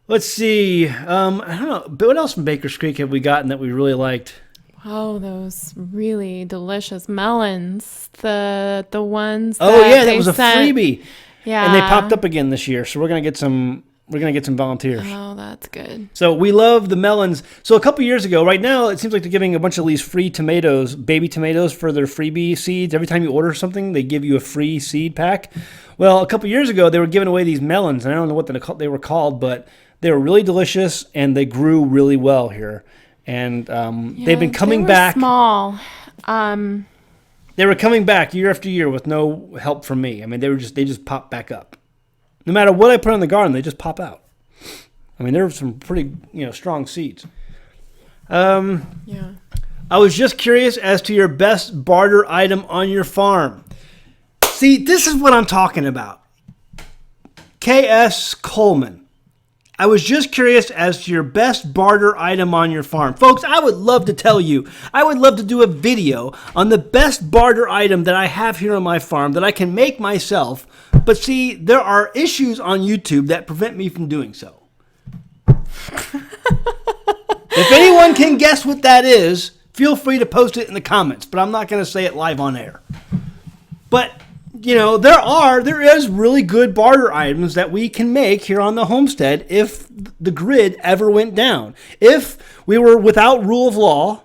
Let's see. I don't know. But what else from Baker's Creek have we gotten that we really liked? Oh, those really delicious melons. The ones that was a freebie. Yeah. And they popped up again this year, so we're gonna get some volunteers. Oh, that's good. So we love the melons. So a couple years ago, right now it seems like they're giving a bunch of these free tomatoes, baby tomatoes, for their freebie seeds. Every time you order something, they give you a free seed pack. Well, a couple years ago they were giving away these melons, and I don't know what they were called, but they were really delicious and they grew really well here. And they've been coming back. Small. They were coming back year after year with no help from me. I mean, they just popped back up. No matter what I put in the garden, they just pop out. I mean, there were some pretty, strong seeds. Yeah. I was just curious as to your best barter item on your farm. See, this is what I'm talking about. K.S. Coleman. I was just curious as to your best barter item on your farm. Folks, I would love to tell you. I would love to do a video on the best barter item that I have here on my farm that I can make myself. But see, there are issues on YouTube that prevent me from doing so. If anyone can guess what that is, feel free to post it in the comments. But I'm not going to say it live on air. But there is really good barter items that we can make here on the homestead if the grid ever went down. If we were without rule of law,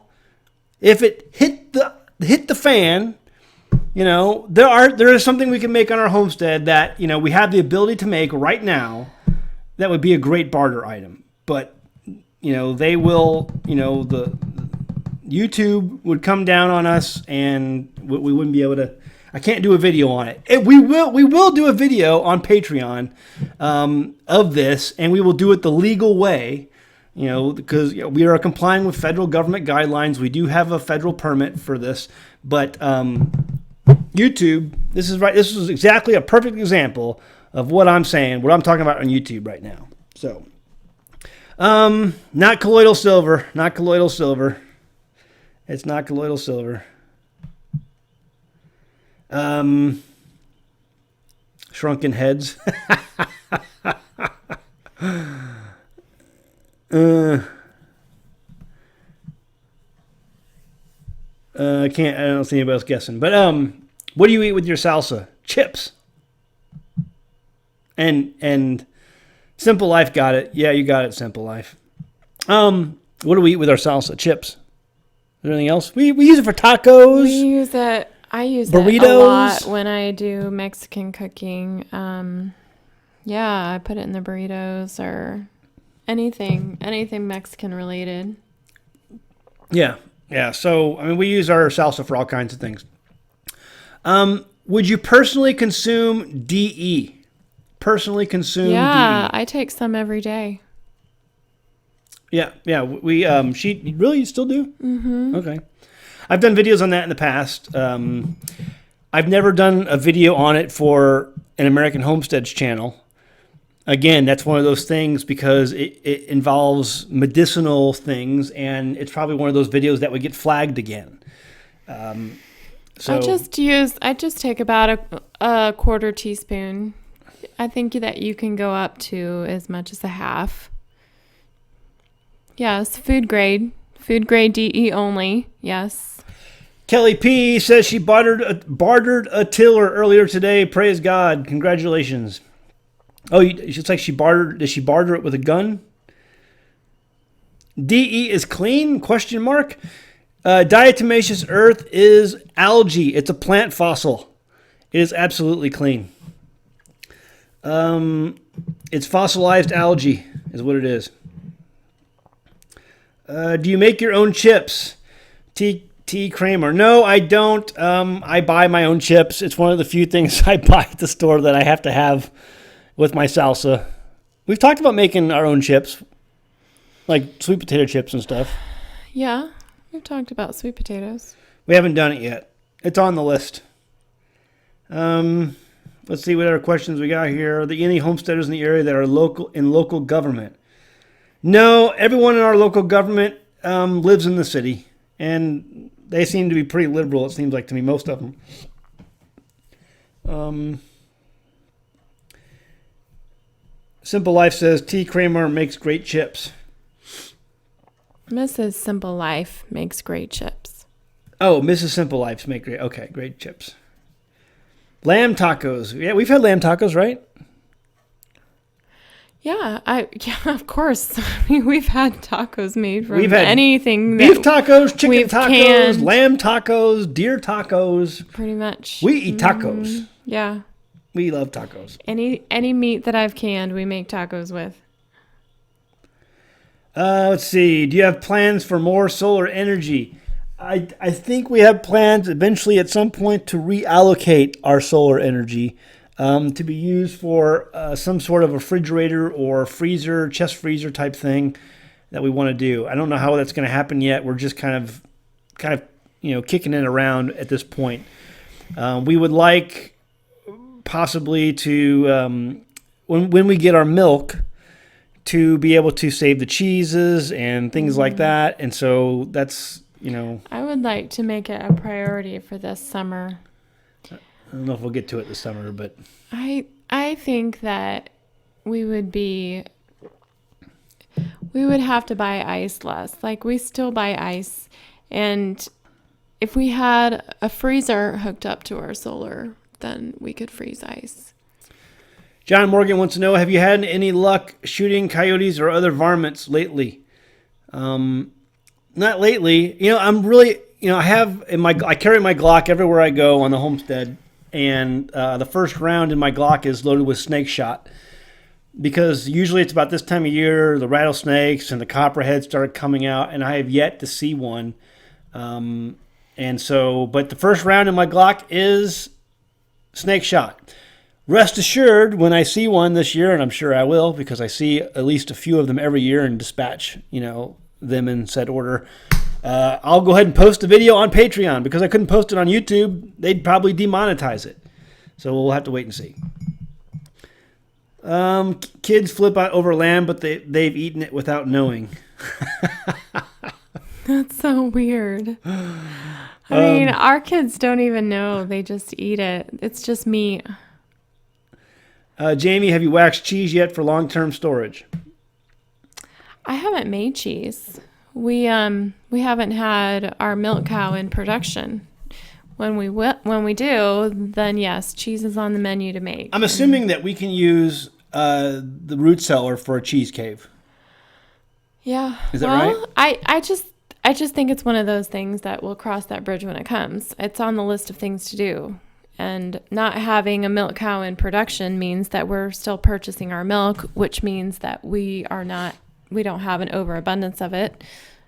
if it hit the fan, there is something we can make on our homestead that, we have the ability to make right now that would be a great barter item. But, they will, the YouTube would come down on us and we wouldn't be able to. I can't do a video on it. We will do a video on Patreon of this, and we will do it the legal way, because we are complying with federal government guidelines. We do have a federal permit for this, but YouTube, this is right. This is exactly a perfect example of what I'm saying, what I'm talking about on YouTube right now. So, not colloidal silver, not colloidal silver. It's not colloidal silver. Shrunken heads. I don't see anybody else guessing. But what do you eat with your salsa? Chips. And Simple Life got it. Yeah, you got it, Simple Life. What do we eat with our salsa? Chips. Is there anything else? We use it for tacos. We use it. I use burritos. It a lot when I do Mexican cooking. I put it in the burritos or anything Mexican related. Yeah. So, we use our salsa for all kinds of things. Would you personally consume DE? Personally consume DE? Yeah, I take some every day. Yeah. We she really still do? Mm-hmm. Okay. I've done videos on that in the past. I've never done a video on it for an American Homestead's channel. Again, that's one of those things because it involves medicinal things, and it's probably one of those videos that would get flagged again. So I just take about a quarter teaspoon. I think that you can go up to as much as a half. Yes, food grade DE only. Yes. Kelly P says she bartered a tiller earlier today. Praise God. Congratulations. Oh, it's like she bartered. Did she barter it with a gun? DE is clean? Question mark. Diatomaceous earth is algae. It's a plant fossil. It is absolutely clean. It's fossilized algae is what it is. Do you make your own chips? T. Kramer. No, I don't. I buy my own chips. It's one of the few things I buy at the store that I have to have with my salsa. We've talked about making our own chips, like sweet potato chips and stuff. Yeah, we've talked about sweet potatoes. We haven't done it yet. It's on the list. Let's see what other questions we got here. Are there any homesteaders in the area that are local government? No, everyone in our local government lives in the city, and they seem to be pretty liberal, it seems like to me, most of them. Simple Life says, T. Kramer makes great chips. Mrs. Simple Life makes great chips. Oh, Mrs. Simple Life makes great chips. Lamb tacos. Yeah, we've had lamb tacos, right? Yeah, of course. We've had tacos made from anything. Beef tacos, chicken tacos, lamb tacos, deer tacos. Pretty much. We eat tacos. Yeah. We love tacos. Any meat that I've canned, we make tacos with. Let's see. Do you have plans for more solar energy? I think we have plans eventually at some point to reallocate our solar energy to be used for some sort of refrigerator or freezer, chest freezer type thing that we want to do. I don't know how that's going to happen yet. We're just kind of kicking it around at this point. We would like possibly to when we get our milk to be able to save the cheeses and things like that. And so that's, I would like to make it a priority for this summer. I don't know if we'll get to it this summer, but I think that we would have to buy ice less. Like, we still buy ice, and if we had a freezer hooked up to our solar, then we could freeze ice. John Morgan wants to know, have you had any luck shooting coyotes or other varmints lately? Not lately. I'm really, I carry my Glock everywhere I go on the Homestead, and the first round in my Glock is loaded with snake shot, because usually it's about this time of year, the rattlesnakes and the copperheads start coming out, and I have yet to see one. But the first round in my Glock is snake shot. Rest assured, when I see one this year, and I'm sure I will, because I see at least a few of them every year and dispatch, them in said order, I'll go ahead and post a video on Patreon, because I couldn't post it on YouTube. They'd probably demonetize it. So we'll have to wait and see. Kids flip out over lamb, but they've eaten it without knowing. That's so weird. I mean, our kids don't even know. They just eat it. It's just meat. Jamie, have you waxed cheese yet for long-term storage? I haven't made cheese. We haven't had our milk cow in production. When we do, then yes, cheese is on the menu to make. I'm assuming that we can use the root cellar for a cheese cave. Yeah. Is that right? I just think it's one of those things that we'll cross that bridge when it comes. It's on the list of things to do. And not having a milk cow in production means that we're still purchasing our milk, which means that we don't have an overabundance of it.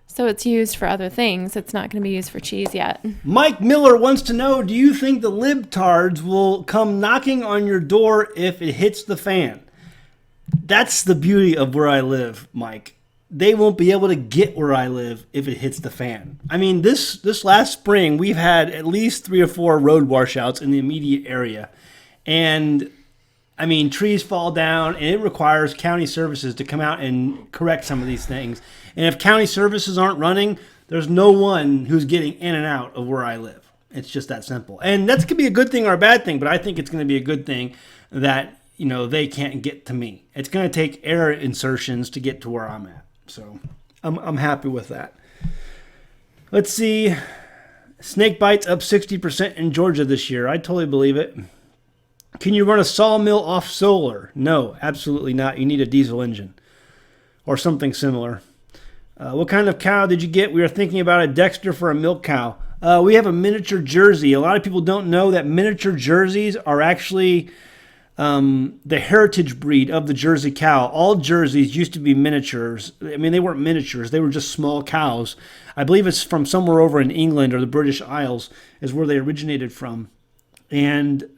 So it's used for other things. It's not going to be used for cheese yet. Mike Miller wants to know, do you think the libtards will come knocking on your door if it hits the fan? That's the beauty of where I live, Mike. They won't be able to get where I live if it hits the fan. I mean, this last spring, we've had at least 3 or 4 road washouts in the immediate area. And, I mean, trees fall down, and it requires county services to come out and correct some of these things. And if county services aren't running, there's no one who's getting in and out of where I live. It's just that simple. And that could be a good thing or a bad thing, but I think it's going to be a good thing that, they can't get to me. It's going to take air insertions to get to where I'm at. So I'm happy with that. Let's see. Snake bites up 60% in Georgia this year. I totally believe it. Can you run a sawmill off solar? No, absolutely not. You need a diesel engine or something similar. What kind of cow did you get? We were thinking about a Dexter for a milk cow. We have a miniature Jersey. A lot of people don't know that miniature Jerseys are actually the heritage breed of the Jersey cow. All Jerseys used to be miniatures. I mean, they weren't miniatures. They were just small cows. I believe it's from somewhere over in England or the British Isles is where they originated from. And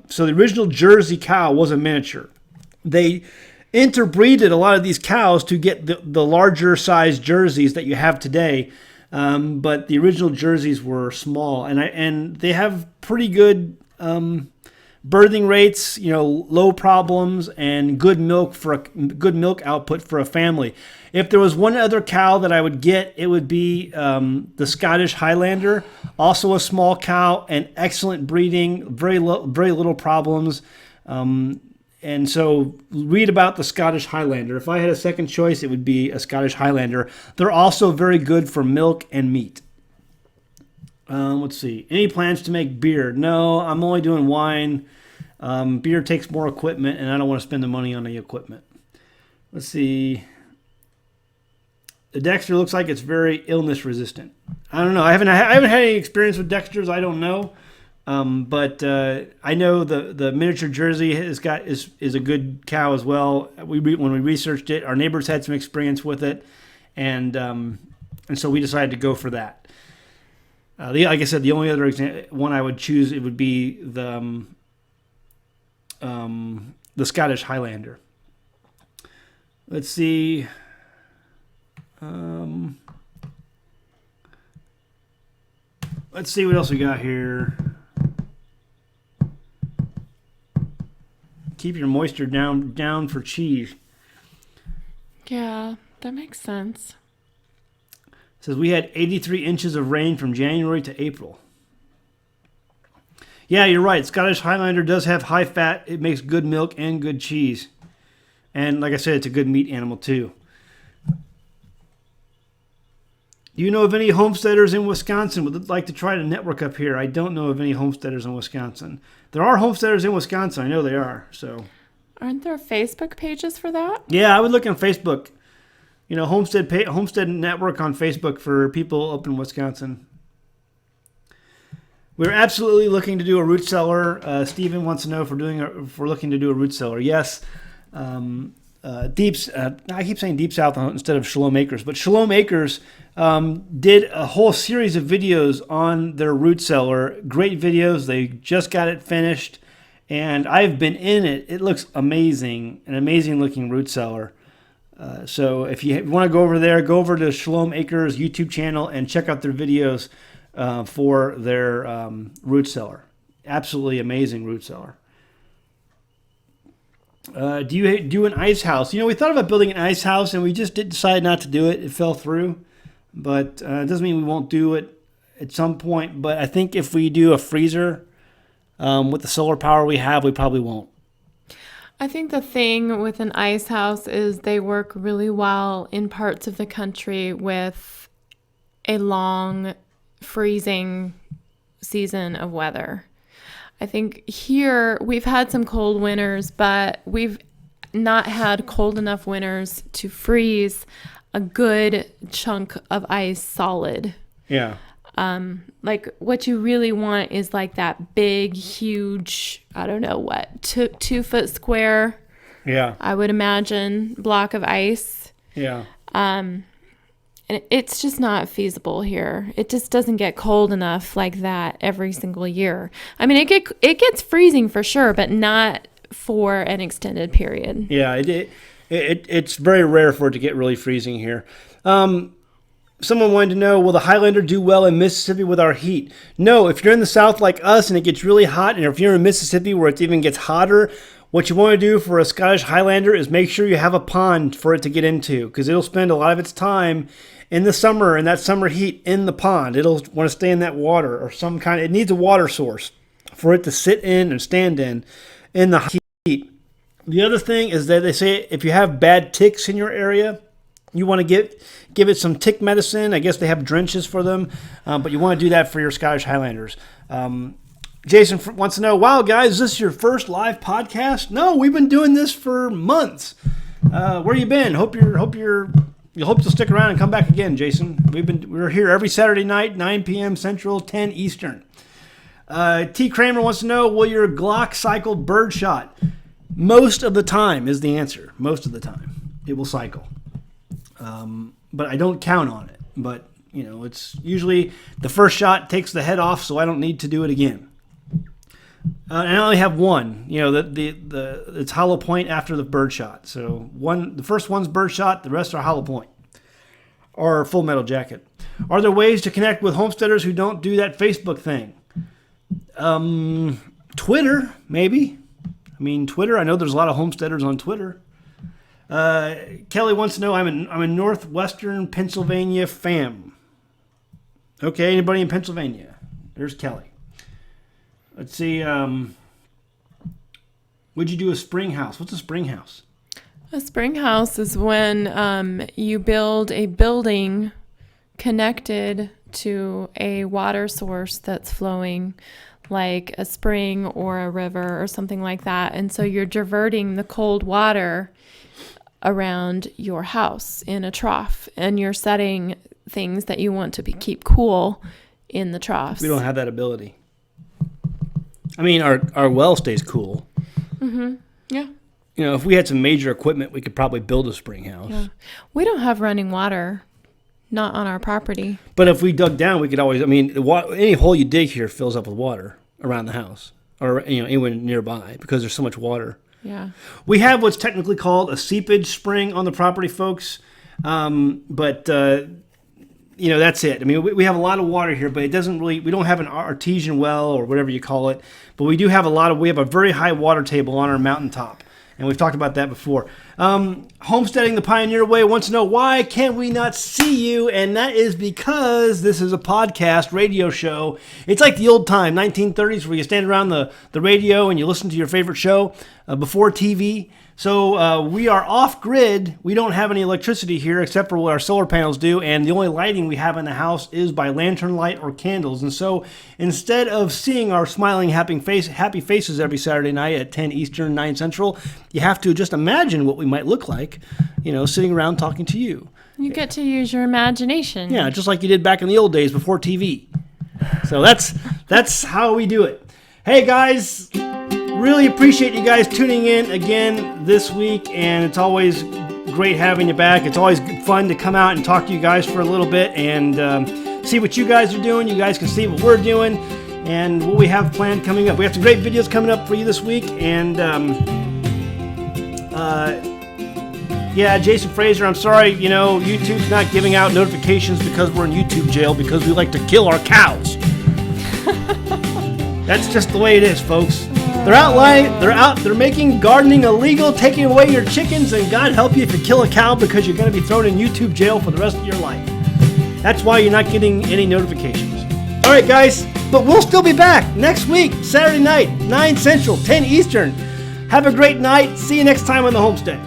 so the original Jersey cow was a miniature. They interbreeded a lot of these cows to get the larger size Jerseys that you have today. But the original Jerseys were small. And they have pretty good birthing rates, low problems, and good milk output for a family. If there was one other cow that I would get, it would be the Scottish Highlander, also a small cow and excellent breeding, very little problems. And so read about the Scottish Highlander. If I had a second choice, it would be a Scottish Highlander. They're also very good for milk and meat. Let's see. Any plans to make beer? No, I'm only doing wine. Beer takes more equipment, and I don't want to spend the money on the equipment. Let's see. The Dexter looks like it's very illness resistant. I don't know. I haven't had any experience with Dexters. I don't know. But I know the miniature Jersey is a good cow as well. When we researched it, our neighbors had some experience with it, and so we decided to go for that. Like I said, the only other one I would choose, it would be the Scottish Highlander. Let's see. Let's see what else we got here. Keep your moisture down for cheese. Yeah, that makes sense. It says we had 83 inches of rain from January to April. Yeah, you're right. Scottish Highlander does have high fat. It makes good milk and good cheese. And like I said, it's a good meat animal too. Do you know of any homesteaders in Wisconsin would like to try to network up here? I don't know of any homesteaders in Wisconsin. There are homesteaders in Wisconsin. I know they are. So, Aren't there Facebook pages for that? yeah, I would look on Facebook. You know, Homestead Network on Facebook for people up in Wisconsin. We're absolutely looking to do a root cellar. Stephen wants to know if we're looking to do a root cellar. Yes. I keep saying Deep South instead of Shalom Acres, but Shalom Acres did a whole series of videos on their root cellar. Great videos. They just got it finished, and I've been in it. It looks amazing, an amazing looking root cellar. So if you want to go over there, go over to Shalom Acres YouTube channel and check out their videos for their root cellar. Absolutely amazing root cellar. Do you do an ice house? You know, we thought about building an ice house, and we just did decide not to do it. It fell through, but it doesn't mean we won't do it at some point. But I think if we do a freezer with the solar power we have, we probably won't. I think the thing with an ice house is they work really well in parts of the country with a long freezing season of weather. I think here we've had some cold winters, but we've not had cold enough winters to freeze a good chunk of ice solid. Yeah. Like what you really want is like that big, huge, I don't know what, 2 foot square. Yeah. I would imagine block of ice. Yeah. And it's just not feasible here. It just doesn't get cold enough like that every single year. I mean, it gets freezing for sure, but not for an extended period. Yeah. It's very rare for it to get really freezing here. Someone wanted to know, will the Highlander do well in Mississippi with our heat? No, if you're in the South like us and it gets really hot, and if you're in Mississippi where it even gets hotter, what you want to do for a Scottish Highlander is make sure you have a pond for it to get into, because it'll spend a lot of its time in the summer, in that summer heat, in the pond. It'll want to stay in that water or some kind. It needs a water source for it to sit in and stand in the heat. The other thing is that they say if you have bad ticks in your area, you want to give it some tick medicine. I guess they have drenches for them, but you want to do that for your Scottish Highlanders. Jason wants to know, wow, guys, is this your first live podcast? No, we've been doing this for months. Where you been? Hope you'll stick around and come back again, Jason. We're here every Saturday night, 9 p.m. Central, 10 Eastern. T. Kramer wants to know, will your Glock cycle Birdshot? Most of the time is the answer. Most of the time it will cycle. But I don't count on it. But, you know, it's usually the first shot takes the head off, so I don't need to do it again. And I only have one. You know, it's hollow point after the Birdshot. So the first one's Birdshot, the rest are hollow point or Full Metal Jacket. Are there ways to connect with homesteaders who don't do that Facebook thing? Twitter, maybe. I mean, Twitter. I know there's a lot of homesteaders on Twitter. Kelly wants to know, I'm in northwestern Pennsylvania fam. Okay, anybody in Pennsylvania? There's Kelly. Let's see. Would you do a spring house? What's a spring house? A spring house is when you build a building connected to a water source that's flowing, like a spring or a river or something like that. And so you're diverting the cold water around your house in a trough, and you're setting things that you want to keep cool in the troughs. We don't have that ability. I mean, our well stays cool. Mm-hmm. Yeah. You know, if we had some major equipment, we could probably build a spring house. Yeah. We don't have running water, not on our property. But if we dug down, we could always, I mean, any hole you dig here fills up with water around the house or, you know, anywhere nearby because there's so much water. Yeah. We have what's technically called a seepage spring on the property, folks. But you know, that's it. I mean, we have a lot of water here, but it doesn't really, we don't have an artesian well or whatever you call it, but we do have we have a very high water table on our mountaintop. And we've talked about that before. Homesteading the Pioneer Way wants to know, why can we not see you? And that is because this is a podcast, radio show. It's like the old time, 1930s, where you stand around the radio and you listen to your favorite show before TV. So we are off-grid. We don't have any electricity here except for what our solar panels do, and the only lighting we have in the house is by lantern light or candles. And so instead of seeing our smiling, happy faces every Saturday night at 10 Eastern, 9 Central, you have to just imagine what we might look like, sitting around talking to you. You get to use your imagination. Yeah, just like you did back in the old days before TV. So that's how we do it. Hey, guys. Really appreciate you guys tuning in again this week, and it's always great having you back. It's always fun to come out and talk to you guys for a little bit and see what you guys are doing. You guys can see what we're doing and what we have planned coming up. We have some great videos coming up for you this week, and Jason Fraser, I'm sorry, YouTube's not giving out notifications because we're in YouTube jail because we like to kill our cows. That's just the way it is, folks. They're making gardening illegal, taking away your chickens, and God help you if you kill a cow because you're going to be thrown in YouTube jail for the rest of your life. That's why you're not getting any notifications. All right, guys, but we'll still be back next week, Saturday night, 9 Central, 10 Eastern. Have a great night. See you next time on the Homestead.